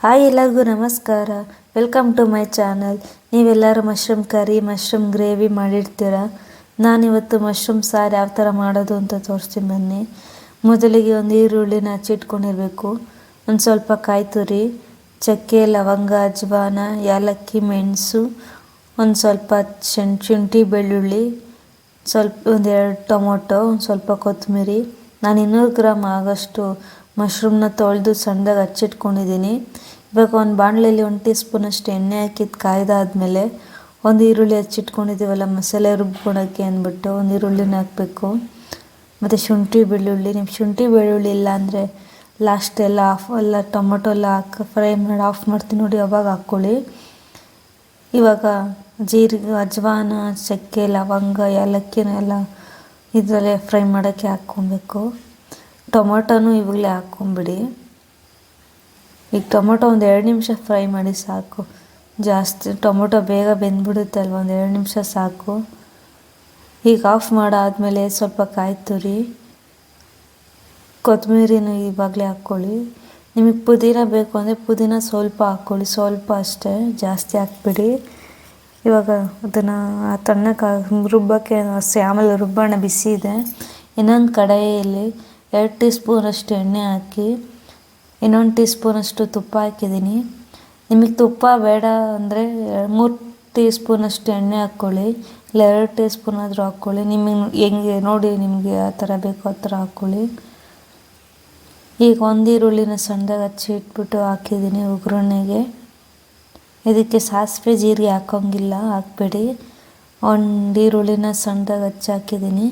Hi, ಎಲ್ಲರಿಗೂ ನಮಸ್ಕಾರ. Welcome to my channel. ನೀವೆಲ್ಲರೂ ಮಶ್ರೂಮ್ ಕರಿ, ಮಶ್ರೂಮ್ ಗ್ರೇವಿ ಮಾಡಿರ್ತೀರ. ನಾನಿವತ್ತು ಮಶ್ರೂಮ್ ಸಾರು ಯಾವ ಥರ ಮಾಡೋದು ಅಂತ ತೋರಿಸ್ತೀನಿ ಬನ್ನಿ. ಮೊದಲಿಗೆ ಒಂದು ಈರುಳ್ಳಿನ ಹಚ್ಚಿಟ್ಕೊಂಡಿರಬೇಕು. ಒಂದು ಸ್ವಲ್ಪ ಕಾಯಿ ತುರಿ, ಚಕ್ಕೆ, ಲವಂಗ, ಅಜ್ವಾನ, ಏಲಕ್ಕಿ, ಮೆಣಸು, ಒಂದು ಸ್ವಲ್ಪ ಶುಂಠಿ, ಬೆಳ್ಳುಳ್ಳಿ, ಒಂದೆರಡು ಟೊಮೊಟೊ, ಒಂದು ಸ್ವಲ್ಪ ಕೊತ್ತಂಬರಿ. ನಾನು 200 ಗ್ರಾಮ್ ಆಗೋಷ್ಟು ಮಶ್ರೂಮ್ನ ತೊಳೆದು ಸಣ್ಣದಾಗಿ ಹಚ್ಚಿಟ್ಕೊಂಡಿದ್ದೀನಿ. ಇವಾಗ ಒಂದು ಬಾಣಲೆಯಲ್ಲಿ 1 ಟೀ ಸ್ಪೂನಷ್ಟು ಎಣ್ಣೆ ಹಾಕಿದ್ದು ಕಾಯ್ದಾದ್ಮೇಲೆ ಒಂದು ಈರುಳ್ಳಿ ಹಚ್ಚಿಟ್ಕೊಂಡಿದ್ದೀವಲ್ಲ ಮಸಾಲೆ ರುಬ್ಕೊಳಕ್ಕೆ ಅಂದ್ಬಿಟ್ಟು ಒಂದು ಈರುಳ್ಳಿನ ಹಾಕಬೇಕು. ಮತ್ತು ಶುಂಠಿ ಬೆಳ್ಳುಳ್ಳಿ, ನಿಮ್ಮ ಶುಂಠಿ ಬೆಳ್ಳುಳ್ಳಿ ಇಲ್ಲ ಅಂದರೆ ಲಾಸ್ಟ್ ಎಲ್ಲ ಟೊಮೊಟೊ ಎಲ್ಲ ಫ್ರೈ ಮಾಡಿ ಆಫ್ ಮಾಡ್ತೀನಿ ನೋಡಿ, ಅವಾಗ ಹಾಕ್ಕೊಳ್ಳಿ. ಇವಾಗ ಜೀರಿಗೆ, ಅಜ್ವಾನ, ಚಕ್ಕೆ, ಲವಂಗ, ಏಲಕ್ಕಿನ ಎಲ್ಲ ಇದರಲ್ಲೇ ಫ್ರೈ ಮಾಡೋಕ್ಕೆ ಹಾಕ್ಕೊಬೇಕು. ಟೊಮೊಟೊನೂ ಇವಾಗಲೇ ಹಾಕ್ಕೊಂಬಿಡಿ. ಈಗ ಟೊಮೊಟೊ ಒಂದು 2 ನಿಮಿಷ ಫ್ರೈ ಮಾಡಿ ಸಾಕು. ಜಾಸ್ತಿ ಟೊಮೊಟೊ ಬೇಗ ಬೆಂದ್ಬಿಡುತ್ತೆ ಅಲ್ವ, ಒಂದು 2 ನಿಮಿಷ ಸಾಕು. ಈಗ ಆಫ್ ಮಾಡಾದಮೇಲೆ ಸ್ವಲ್ಪ ಕಾಯಿ ತುರಿ, ಕೊತ್ತಂಬರಿನೂ ಇವಾಗಲೇ ಹಾಕ್ಕೊಳ್ಳಿ. ನಿಮಗೆ ಪುದೀನ ಬೇಕು ಅಂದರೆ ಪುದೀನ ಸ್ವಲ್ಪ ಹಾಕ್ಕೊಳ್ಳಿ, ಸ್ವಲ್ಪ ಅಷ್ಟೇ, ಜಾಸ್ತಿ ಹಾಕ್ಬಿಡಿ. ಇವಾಗ ಅದನ್ನು ತಣ್ಣಕ್ಕೆ ರುಬ್ಬಕ್ಕೆ ಆಮೇಲೆ ರುಬ್ಬಣ ಬಿಸಿ ಇದೆ. ಇನ್ನೊಂದು ಕಡಾಯಿಯಲ್ಲಿ 2 ಟೀ ಸ್ಪೂನಷ್ಟು ಎಣ್ಣೆ ಹಾಕಿ, ಇನ್ನೊಂದು ಟೀ ಸ್ಪೂನಷ್ಟು ತುಪ್ಪ ಹಾಕಿದ್ದೀನಿ. ನಿಮಗೆ ತುಪ್ಪ ಬೇಡ ಅಂದರೆ 3 ಟೀ ಸ್ಪೂನಷ್ಟು ಎಣ್ಣೆ ಹಾಕ್ಕೊಳ್ಳಿ, ಇಲ್ಲ 2 ಟೀ ಸ್ಪೂನ್ ಆದರೂ ಹಾಕ್ಕೊಳ್ಳಿ. ನಿಮಗೆ ಹೆಂಗೆ ನೋಡಿ, ನಿಮಗೆ ಯಾವ ಥರ ಬೇಕೋ ಆ ಥರ ಹಾಕ್ಕೊಳ್ಳಿ. ಈಗ ಒಂದು ಈರುಳ್ಳಿನ ಸಣ್ಣದಾಗಿ ಹಚ್ಚಿ ಇಟ್ಬಿಟ್ಟು ಹಾಕಿದ್ದೀನಿ ಒಗ್ಗರಣೆಗೆ. ಇದಕ್ಕೆ ಸಾಸಿವೆ ಜೀರಿಗೆ ಹಾಕೋಂಗಿಲ್ಲ, ಹಾಕಬೇಡಿ. ಒಂದು ಈರುಳ್ಳಿನ ಸಣ್ಣದಾಗಿ ಹಚ್ಚಿ ಹಾಕಿದ್ದೀನಿ.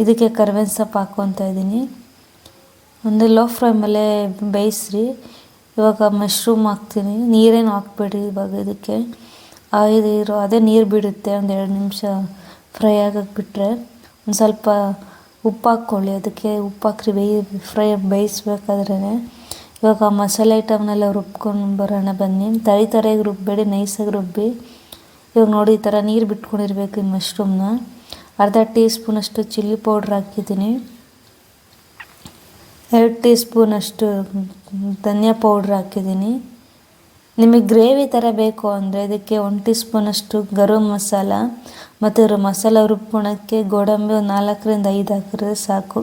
ಇದಕ್ಕೆ ಕರಿಬೇವಿನ ಸೊಪ್ಪು ಹಾಕ್ಕೊತಾ ಇದ್ದೀನಿ. ಒಂದು ಲೋ ಫ್ಲೇಮಲ್ಲೇ ಬೇಯಿಸ್ರಿ. ಇವಾಗ ಮಶ್ರೂಮ್ ಹಾಕ್ತೀನಿ. ನೀರೇನು ಹಾಕ್ಬೇಡಿ ಇವಾಗ. ಇದಕ್ಕೆ ಅದೇ ನೀರು ಬಿಡುತ್ತೆ. ಒಂದು 2 ನಿಮಿಷ ಫ್ರೈ ಆಗಕ್ಕೆ ಬಿಟ್ಟರೆ ಒಂದು ಸ್ವಲ್ಪ ಉಪ್ಪು ಹಾಕ್ಕೊಳ್ಳಿ. ಅದಕ್ಕೆ ಉಪ್ಪು ಹಾಕ್ರಿ ಬೇಯಿಸ್ಬೇಕಾದ್ರೇ. ಇವಾಗ ಮಸಾಲೆ ಐಟಮ್ನೆಲ್ಲ ರುಬ್ಕೊಂಡು ಬರೋಣ ಬನ್ನಿ. ತರಿಯಾಗಿ ರುಬ್ಬಬೇಡಿ, ನೈಸಾಗಿ ರುಬ್ಬಿ. ಇವಾಗ ನೋಡಿ, ಈ ಥರ ನೀರು ಬಿಟ್ಕೊಂಡಿರ್ಬೇಕು ಈ ಮಶ್ರೂಮ್ನ. ಅರ್ಧ ಟೀ ಸ್ಪೂನಷ್ಟು ಚಿಲ್ಲಿ ಪೌಡ್ರ್ ಹಾಕಿದ್ದೀನಿ, 2 ಟೀ ಸ್ಪೂನಷ್ಟು ಧನಿಯಾ ಪೌಡ್ರ್ ಹಾಕಿದ್ದೀನಿ. ನಿಮಗೆ ಗ್ರೇವಿ ಥರ ಬೇಕು ಅಂದರೆ ಇದಕ್ಕೆ 1 ಟೀ ಸ್ಪೂನಷ್ಟು ಗರಂ ಮಸಾಲ ಮತ್ತು ಮಸಾಲ ರುಬ್ಕೊಳಕ್ಕೆ ಗೋಡಂಬಿ ಒಂದು 4 ರಿಂದ 5 ಹಾಕಿದ್ರೆ ಸಾಕು.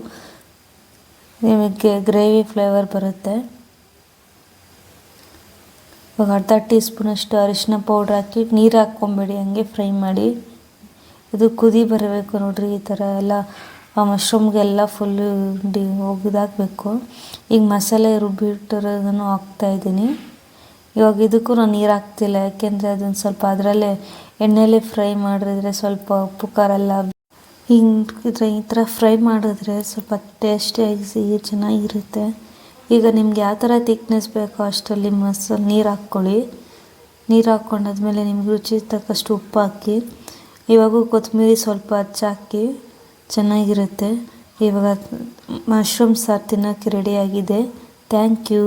ನಿಮಗೆ ಗ್ರೇವಿ ಫ್ಲೇವರ್ ಬರುತ್ತೆ. ಇವಾಗ ಅರ್ಧ ಟೀ ಸ್ಪೂನಷ್ಟು ಅರಿಶಿನ ಪೌಡ್ರ್ ಹಾಕಿ ನೀರು ಹಾಕ್ಕೊಂಬೇಡಿ, ಹಂಗೆ ಫ್ರೈ ಮಾಡಿ. ಇದು ಕುದಿ ಬರಬೇಕು ನೋಡಿರಿ. ಈ ಥರ ಎಲ್ಲ ಆ ಮಶ್ರೂಮ್ಗೆಲ್ಲ ಫುಲ್ಲು ಒಗ್ದಾಕಬೇಕು. ಈಗ ಮಸಾಲೆ ರುಬ್ಬಿಟ್ಟಿರೋದನ್ನು ಹಾಕ್ತಾಯಿದ್ದೀನಿ. ಇವಾಗ ಇದಕ್ಕೂ ನಾನು ನೀರು ಹಾಕ್ತಿಲ್ಲ, ಯಾಕೆಂದರೆ ಅದನ್ನು ಸ್ವಲ್ಪ ಅದರಲ್ಲೇ ಎಣ್ಣೆಯಲ್ಲಿ ಫ್ರೈ ಮಾಡಿದ್ರೆ ಸ್ವಲ್ಪ ಉಪ್ಪು ಖಾರ ಎಲ್ಲ ಈ ಥರ ಫ್ರೈ ಮಾಡಿದ್ರೆ ಸ್ವಲ್ಪ ಟೇಸ್ಟಿಯಾಗಿ ಸಿಹಿ ಚೆನ್ನಾಗಿರುತ್ತೆ. ಈಗ ನಿಮ್ಗೆ ಯಾವ ಥರ ತಿಕ್ನೆಸ್ ಬೇಕೋ ಅಷ್ಟರಲ್ಲಿ ನೀರು ಹಾಕ್ಕೊಳ್ಳಿ. ನೀರು ಹಾಕ್ಕೊಂಡಾದ್ಮೇಲೆ ನಿಮ್ಗೆ ರುಚಿ ತಕ್ಕಷ್ಟು ಉಪ್ಪು ಹಾಕಿ. ಇವಾಗ ಕೊತ್ತಂಬರಿ ಸ್ವಲ್ಪ ಹಚ್ಚಾಕಿ ಚೆನ್ನಾಗಿರುತ್ತೆ. ಇವಾಗ ಮಶ್ರೂಮ್ ಸಾರು ತಿನ್ನೋಕ್ಕೆ ರೆಡಿಯಾಗಿದೆ. Thank you.